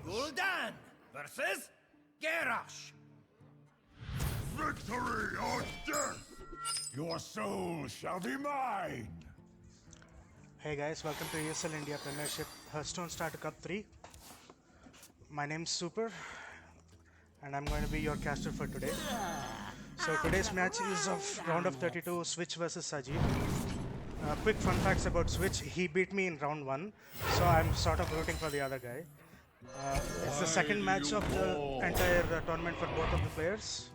Gul'dan versus Garrosh. Victory or death! Your soul shall be mine! Hey guys, welcome to ESL India Premiership Hearthstone Starter Cup 3. My name's Super and I'm going to be your caster for today. So today's match is of round of 32 Switch versus Sajeeb. Quick fun facts about Switch: he beat me in round 1, so I'm sort of rooting for the other guy. It's the second match of the entire tournament for both of the players.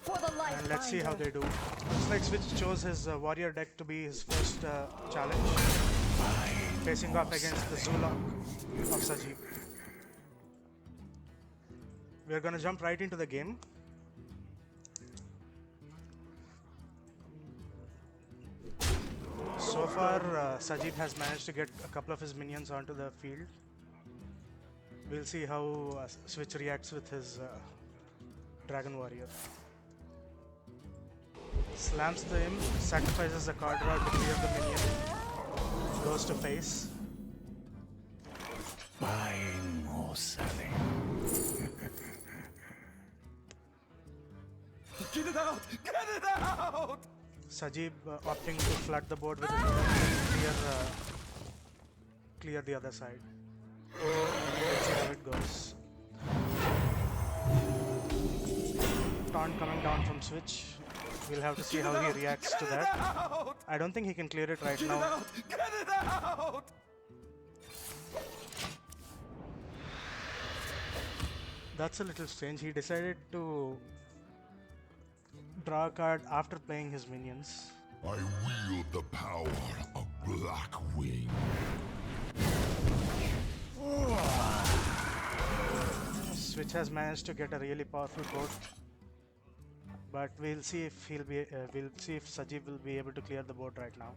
And let's see how they do. Looks like Switch chose his warrior deck to be his first challenge, facing off against the Zulok of Sajeeb. We're gonna jump right into the game. So far, Sajeeb has managed to get a couple of his minions onto the field. We'll see how Switch reacts with his Dragon Warrior. Slams the imp, sacrifices the card draw to clear the minion, goes to face. Buying or selling. Get it out! Get it out! Sajeeb opting to flood the board with a minion and clear the other side. Let's see how it goes. Taunt coming down from Switch. We'll have to see how he reacts to that. I don't think he can clear it right now. Get it out! That's a little strange. He decided to draw a card after playing his minions. I wield the power of Blackwing. Switch has managed to get a really powerful board, but we'll see if Sajeeb will be able to clear the board right now.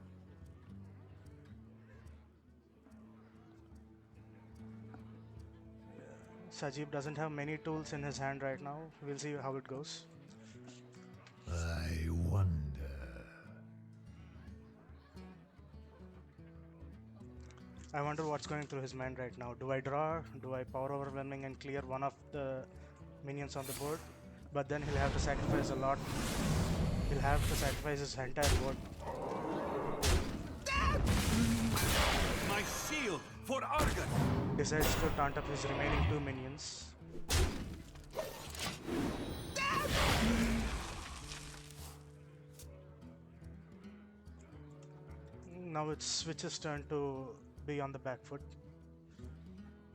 Sajeeb doesn't have many tools in his hand right now. We'll see how it goes. I wonder. I wonder what's going through his mind right now. Do I draw? Do I power overwhelming and clear one of the minions on the board? But then he'll have to sacrifice a lot. He'll have to sacrifice his entire board. My shield for Argon! Decides to taunt up his remaining 2 minions. Now it's Switch's turn to be on the back foot.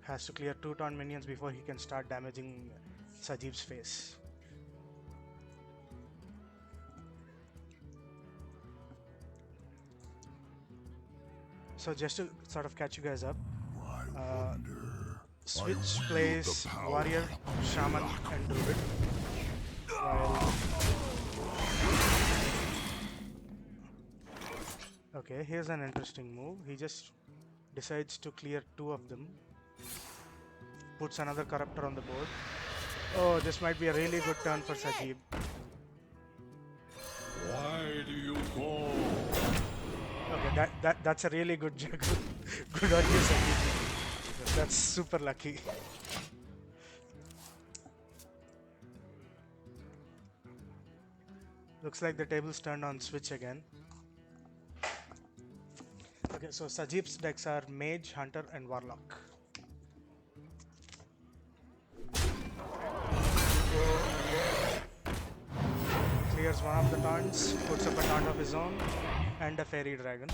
Has to clear 2 taunt minions before he can start damaging Sajeeb's face. So just to sort of catch you guys up, Switch plays Warrior, Shaman and Druid, while okay, here's an interesting move. He just decides to clear 2 of them, puts another corruptor on the board. Oh, this might be a really good turn for Sajeeb. Why do you go? Okay, that's a really good juggle. Good on you, Sajeeb. That's super lucky. Looks like the table's turned on Switch again. Okay, so Sajeeb's decks are Mage, Hunter and Warlock. Clears one of the taunts, puts up a taunt of his own and a Fairy Dragon.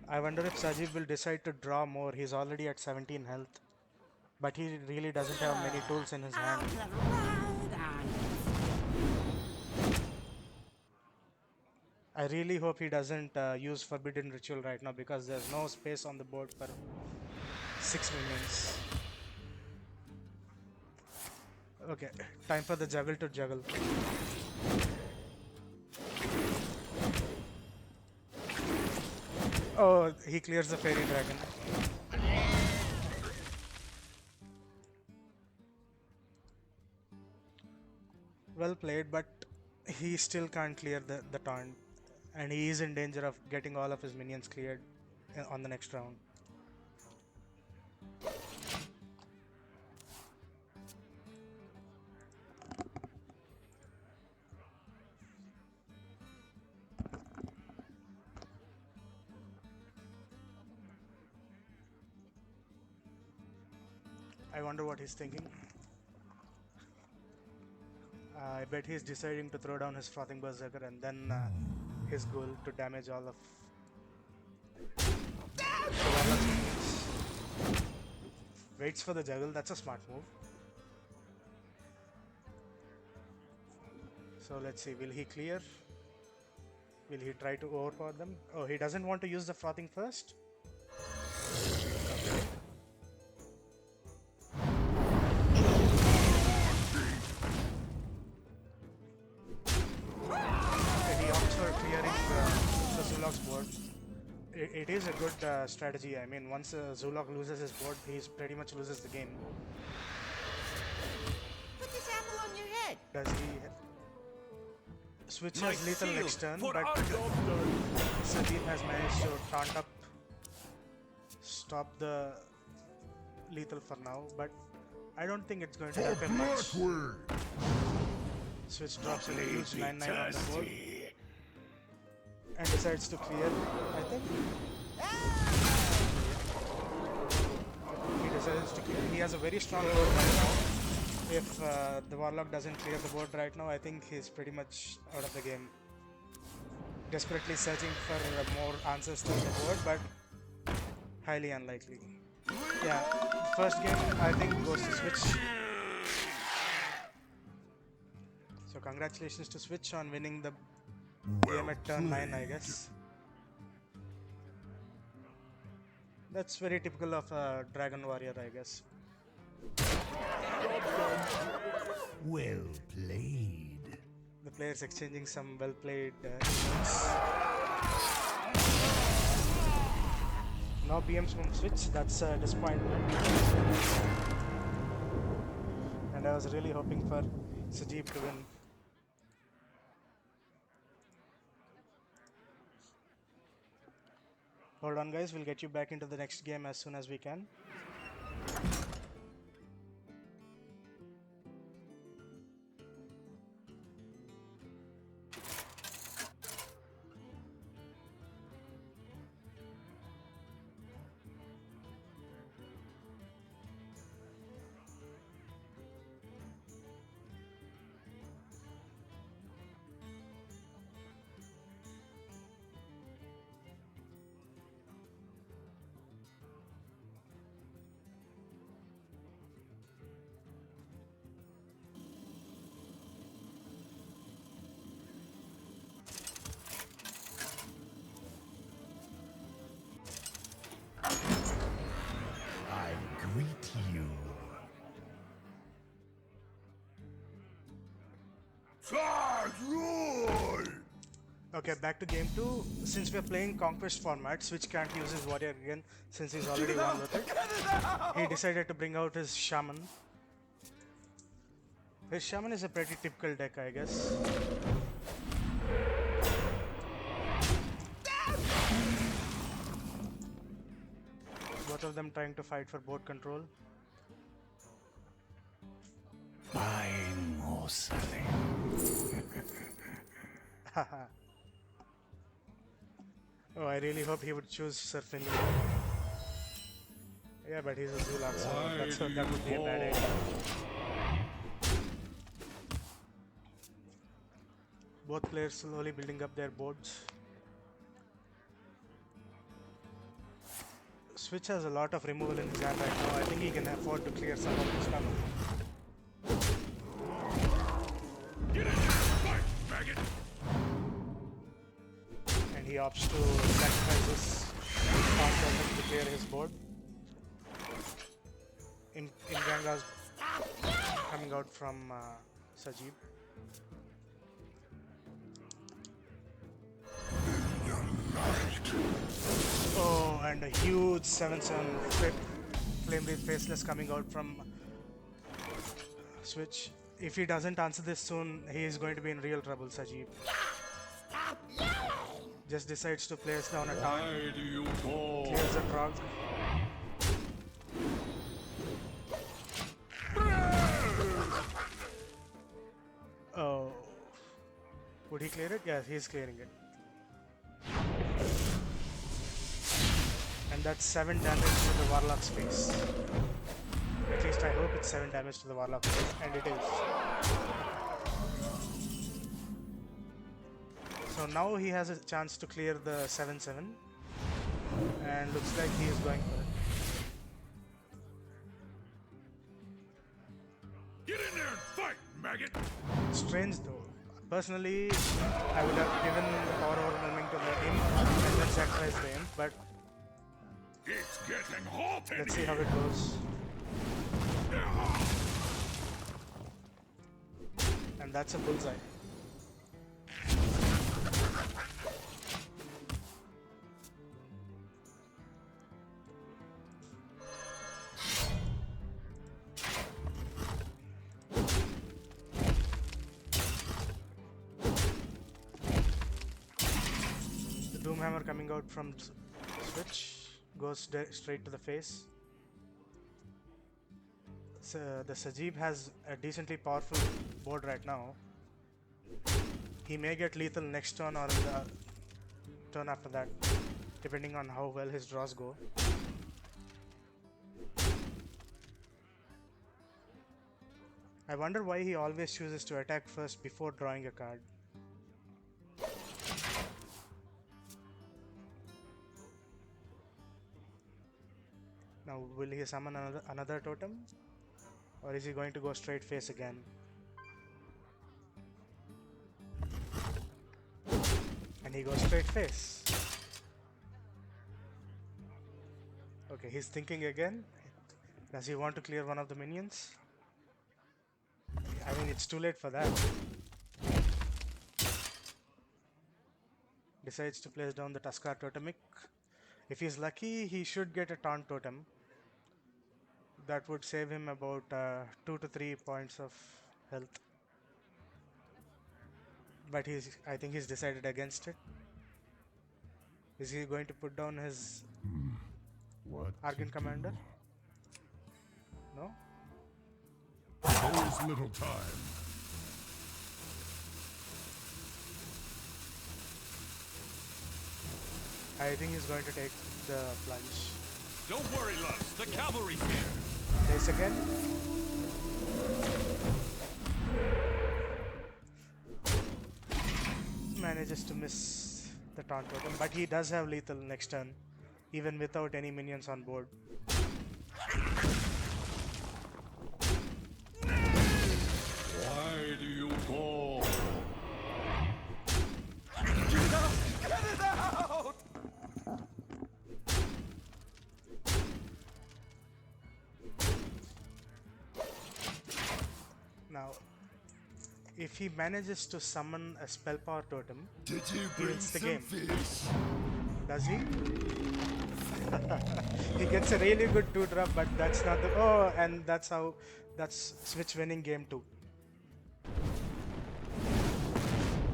I wonder if Sajeeb will decide to draw more. He's already at 17 health, but he really doesn't have many tools in his hand. I really hope he doesn't use Forbidden Ritual right now, because there's no space on the board for 6 minions. Okay, time for the juggle to juggle. Oh, he clears the Fairy Dragon. Well played, but he still can't clear the taunt, and he is in danger of getting all of his minions cleared on the next round. I wonder what he's thinking. I bet he's deciding to throw down his frothing berserker and then his goal to damage all of the Warlock's minions. Waits for the juggle, that's a smart move. So let's see, will he clear? Will he try to overpower them? Oh, he doesn't want to use the frothing first? He opts for clearing the Zulok's board. It is a good strategy. I mean, once Zulok loses his board, he pretty much loses the game. Put this apple on your head. Does he switch My his lethal shield next turn? for But Argus. Sajeeb has managed to taunt up, stop the lethal for now. But I don't think it's going to happen much. Switch drops a huge 9-9 on the board and decides to clear, I think. He decides to clear. He has a very strong board right now. If the Warlock doesn't clear the board right now, I think he's pretty much out of the game. Desperately searching for more answers to the board, but highly unlikely. Yeah, first game I think goes to Switch. So congratulations to Switch on winning the game at turn 9, I guess. That's very typical of a Dragon Warrior, I guess. Well played. The players exchanging some well played emotes. No BMs from Switch, that's a disappointment. And I was really hoping for Sajeeb to win. Hold on guys, we'll get you back into the next game as soon as we can. Okay, back to game 2. Since we're playing Conquest format, Switch can't use his warrior again since he's already won with it. He decided to bring out his shaman. His shaman is a pretty typical deck, I guess. Both of them trying to fight for board control. Buying or selling. Oh, I really hope he would choose Surfing. Yeah, but he's a Zulak, so that would be a bad idea. Both players slowly building up their boards. Switch has a lot of removal in his hand right now. I think he can afford to clear some of his stuff. And he opts to sacrifice his counter to clear his board. In Ganga's coming out from Sajeeb. Oh, and a huge 7-7 Flame Wreath Faceless coming out from Switch. If he doesn't answer this soon, he is going to be in real trouble, Sajeeb. Just decides to place down a taunt. Clears the trog. Oh. Would he clear it? Yeah, he's clearing it. And that's 7 damage to the Warlock's face. At least I hope it's 7 damage to the Warlock, and it is. So now he has a chance to clear the 7-7, and looks like he is going for it. Get in there and fight, maggot! Strange though. Personally, I would have given the power overwhelming to the imp and then sacrificed the imp, but It's getting hot in let's see how here. it goes. And that's a bullseye. The Doomhammer coming out from switch goes straight to the face. So the Sajeeb has a decently powerful board right now. He may get lethal next turn or in the turn after that, depending on how well his draws go. I wonder why he always chooses to attack first before drawing a card. Now, will he summon another totem? Or is he going to go straight face again? And he goes straight face. Okay, he's thinking again. Does he want to clear one of the minions? I mean, it's too late for that. Decides to place down the Tuskar Totemic. If he's lucky, he should get a Taunt Totem. That would save him about 2 to 3 points of health. But I think he's decided against it. Is he going to put down his What? Argent Commander? No? There is little time. I think he's going to take the plunge. Don't worry, loves. The cavalry's here. Place again. Manages to miss the Taunt Totem, but he does have lethal next turn, even without any minions on board. Why do you go? Get it out! Get it out! Now, if he manages to summon a spell power totem, Did you he bring wins the some game. fish? Does he? He gets a really good 2-drop, but that's not the... Oh, and that's how... That's Switch winning game 2.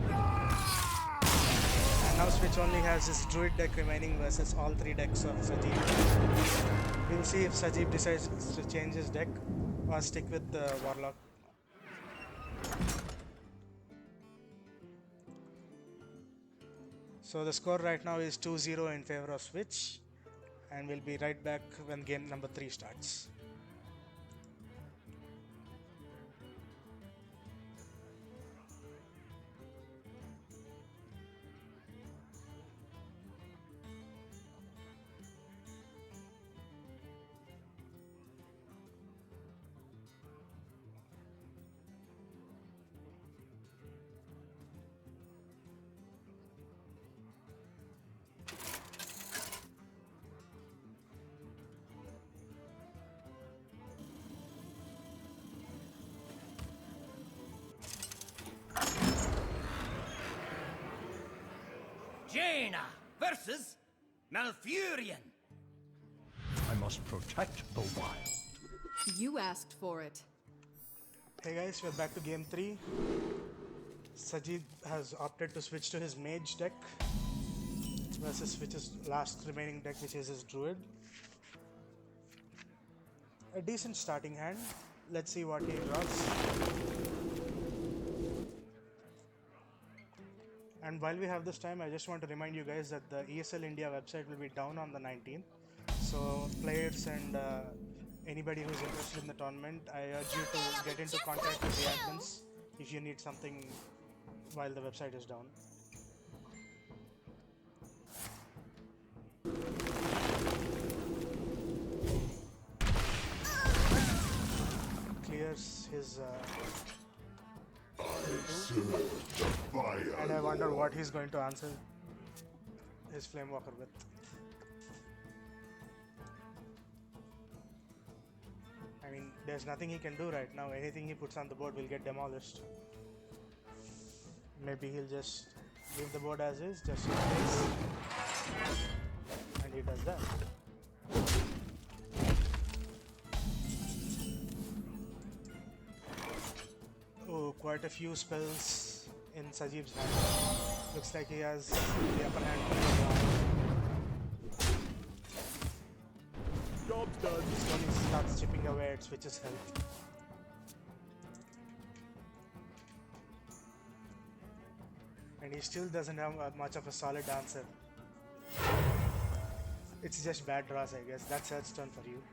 And now Switch only has his Druid deck remaining versus all 3 decks of Sajeeb. We'll see if Sajeeb decides to change his deck or stick with the Warlock. So the score right now is 2-0 in favor of Switch, and we'll be right back when game number 3 starts. Jaina versus Malfurion. I must protect the wild. You asked for it. Hey guys, we're back to game 3. Sajeeb has opted to switch to his mage deck versus Switch's last remaining deck, which is his druid. A decent starting hand. Let's see what he draws. And while we have this time, I just want to remind you guys that the ESL India website will be down on the 19th. So players and Anybody who's interested in the tournament, I urge you to get into contact with the admins if you need something while the website is down. Clears his and I wonder what he's going to answer his Flamewalker with. I mean, there's nothing he can do right now. Anything he puts on the board will get demolished. Maybe he'll just leave the board as is, just in case. And he does that. Oh, quite a few spells in Sajeeb's hand. Looks like he has the upper hand on the ground. Job's done. Slowly starts chipping away at Switch's health. And he still doesn't have much of a solid answer. It's just bad draws, I guess. That's Earth's turn for you.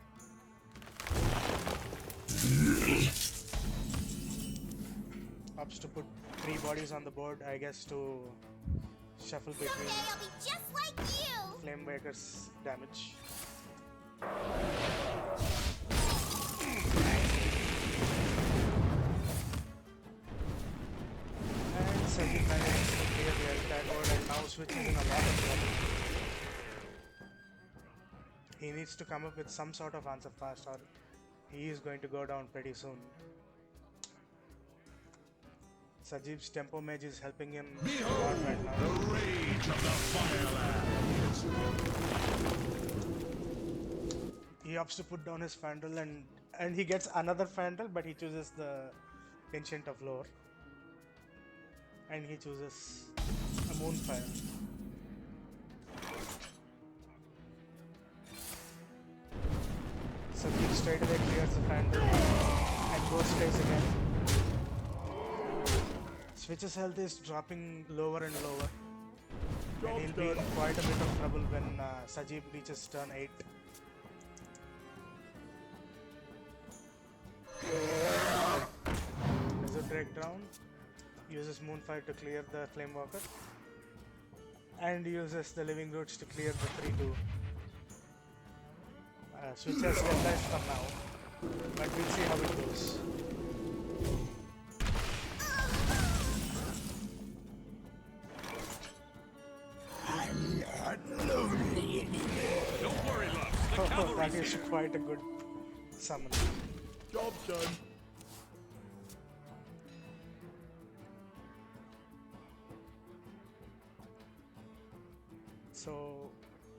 Opts to put 3 bodies on the board, I guess, to shuffle between Someday I'll be just like you! Flamemaker's damage. And Sajeeb manages to clear the entire board, and now Switch is in a lot of trouble. He needs to come up with some sort of answer fast, or he is going to go down pretty soon. Sajeeb's Tempo Mage is helping him a lot right now. The rage of the Firelands. He opts to put down his Fandral, and he gets another Fandral, but he chooses the Ancient of Lore. And he chooses a Moonfire. Sajeeb straight away clears the Fandral and goes stays again. Switch's health is dropping lower and lower. And he'll be in quite a bit of trouble when Sajeeb reaches turn 8. Does a breakdown, uses Moonfire to clear the Flamewalker, and uses the Living Roots to clear the 3-2. Switch has stabilized for now, but we'll see how it goes. Don't worry, love. The That cavalry's is here. quite a good summon. Job's done. So,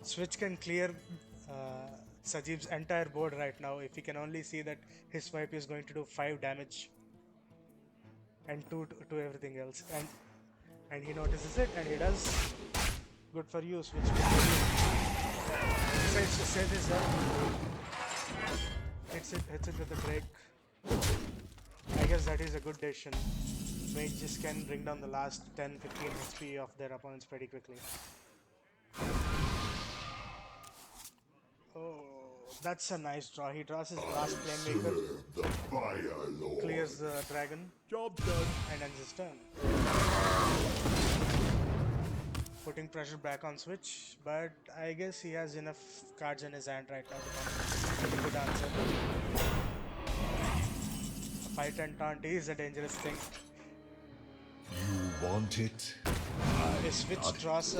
Switch can clear Sajeeb's entire board right now if he can only see that his swipe is going to do 5 damage and 2 to everything else. And he notices it, and he does. Good for you, Switch. Decides to save his health. Hits it with a break. I guess that is a good decision. Mages can bring down the last 10-15 HP of their opponents pretty quickly. Oh, that's a nice draw. He draws his last Playmaker, The Fire Lord. clears the dragon, Job's done. and ends his turn. Putting pressure back on Switch, but I guess he has enough cards in his hand right now to come with a good answer. A 5-10 taunt is a dangerous thing. You want it? If Switch draws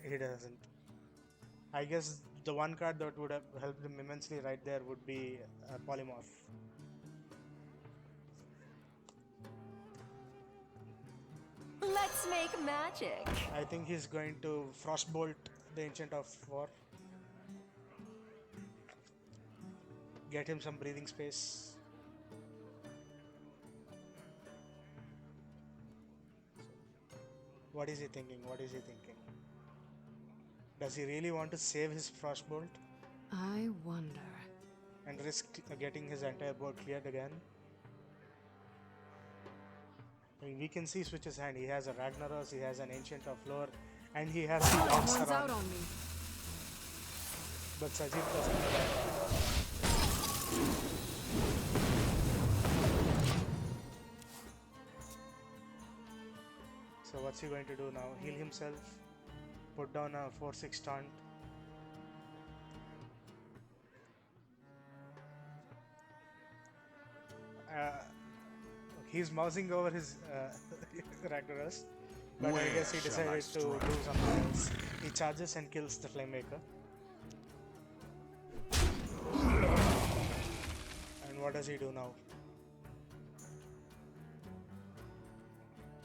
he doesn't. I guess the one card that would have helped him immensely right there would be Polymorph. Let's make magic. I think he's going to Frostbolt the Ancient of War. Get him some breathing space. What is he thinking? What is he thinking? Does he really want to save his Frostbolt I wonder. and risk getting his entire board cleared again? I mean, we can see Switch's hand. He has a Ragnaros, he has an Ancient of Lore, and he has the Someone's Oxaron. out on me. But Sajeeb doesn't know that. So what's he going to do now? Heal himself, put down a 4-6 taunt. He's mousing over his Ragnaros, but I Where guess he shall I decided to do something else. He charges and kills the Flamemaker. And what does he do now?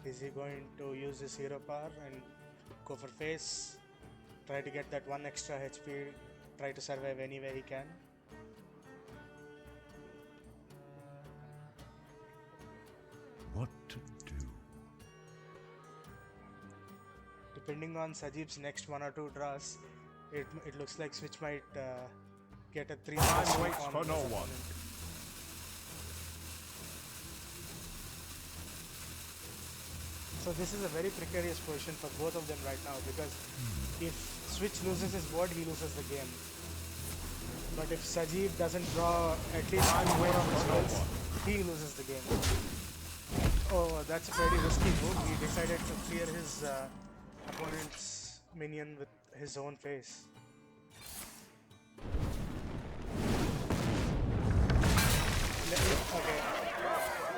Is he going to use his hero power and go for face? Try to get that 1 extra HP, try to survive anywhere he can? What to do? Depending on Sajeeb's next 1 or 2 draws, it looks like Switch might get a 3 Time waits for no one. So this is a very precarious position for both of them right now, because if Switch loses his board, he loses the game. But if Sajeeb doesn't draw at least 2 more of his cards, he loses the game. Oh, that's a pretty risky move. He decided to clear his opponent's minion with his own face. Okay.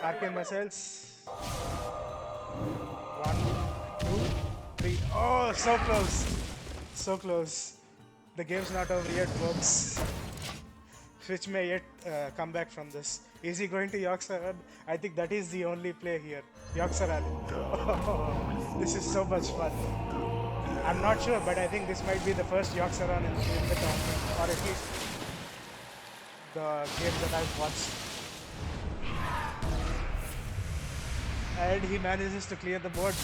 RPM missiles. 1, 2, 3. Oh, so close. So close. The game's not over yet, folks. Switch may yet come back from this. Is he going to Yorkshire? I think that is the only play here. Yorkshire. Oh, this is so much fun. I'm not sure, but I think this might be the first Yorkshire in the tournament, or at least the game that I've watched. And he manages to clear the board.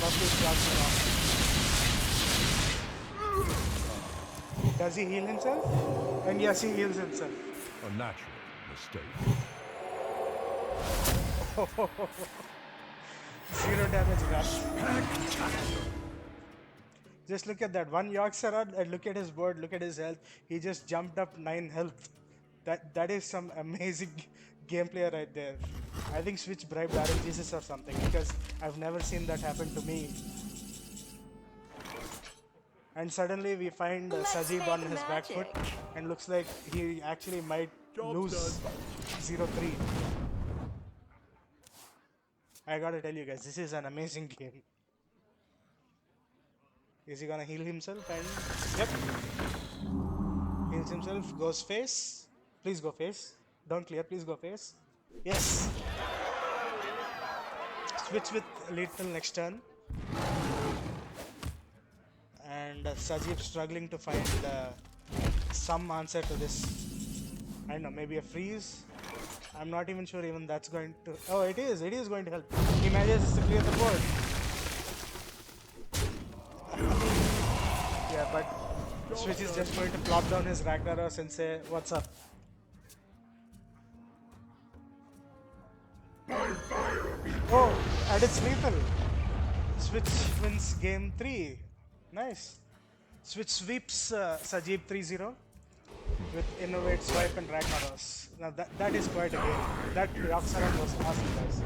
Does he heal himself? And yes, he heals himself. A natural mistake. 0 damage rush. Just look at that. 1 Yorkshire and look at his board, look at his health. He just jumped up 9 health. That is some amazing gameplay right there. I think Switch bribed RNGesus or something, because I've never seen that happen to me. And suddenly we find Sajeeb on his back foot, and looks like he actually might lose 0-3. I gotta tell you guys, this is an amazing game. Is he gonna heal himself? And yep, heals himself, goes face. Please go face. Don't clear, please go face. Yes. Switch with lethal next turn. And Sajeeb struggling to find some answer to this. I don't know, maybe a freeze. I'm not even sure even that's going to... Oh, it is going to help. He manages to clear the board. Yeah, but Switch is just going to plop down his Ragnaros and say, what's up? Oh, and it's lethal. Switch wins game 3. Nice. Switch sweeps Sajeeb 3-0 with Innovate, Swipe and Ragnaros. Now that is quite a game. That Roxaran was awesome, guys.